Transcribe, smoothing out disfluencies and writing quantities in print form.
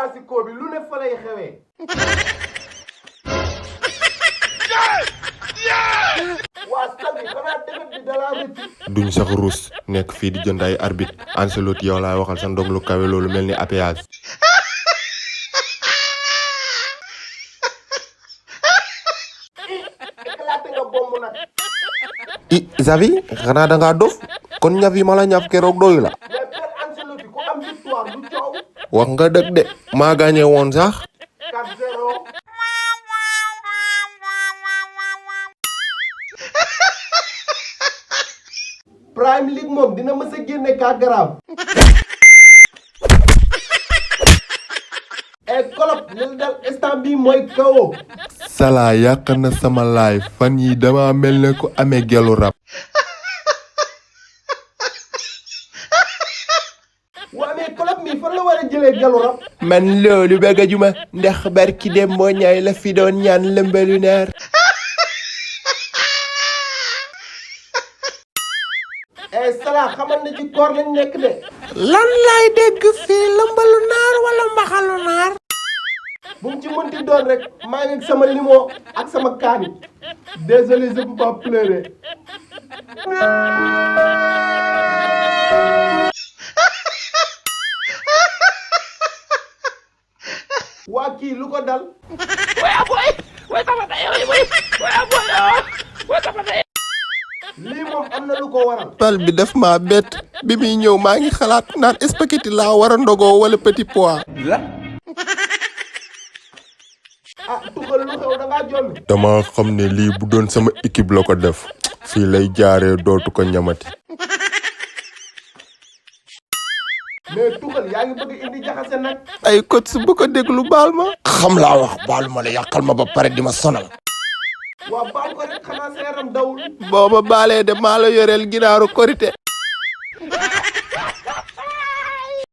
classico bi lu ne fa lay xewee. waa Salbi xanaa defet bi dalaa rëcc. duñ sax ruus nekk fii di jënd ay arbitre Ancelotti yow laay waxal sa ndong lu kawe loolu mel ni APS. éclaté nga bomb nag. Xavi xanaa da ngaa dof kon ñaf yi ma la ñaf keroog doyu la. mais Père Ancelotti ku am victoire du coow. wax nga dëgg de maa gagné woon sax. 4-0. Prime League moom dina mës a génne ka grave. et Wolof li dal instant bii mooy kawo. Salah yàq na sama laay fan yi dama mel ne ku amee gelu rab. waa mais Wolof mi fan la war a jëlee gelu rab. man loolu bëgg a juma ndax barki dem moo ñaay la fi doon ñaan lëmbalu naar. Salah xamal na ci koor lañ nekk de. lan lay dégg fii lëmbalu naar wala mbaxalu naar. bu mu ci mënti doon rek maa ngi ak sama limon ak sama kaani. désolé je peux pas pleurer. waa kii lu ko dal. lii moom am na lu ko waral. pal bi def ma bett bi muy ñëw maa ngi xalaat naan spaghetti laa war a ndogoo wala petit pois. ah tuxal lu xew da ngaa jommi. dama xam ne lii bu doon sama équipe la ko def fii lay jaaree dootu ko ñamati. mais tuxal yaa ngi bëgg indi jaxase nag. ay coach bu ko déglu baal ma. xam laa wax baal ma la yàqal ma ba pare di ma sonal. waa baal ko rek xanaa sa yaram dawul. booba baalee de maa la yoreel ginaaru korité.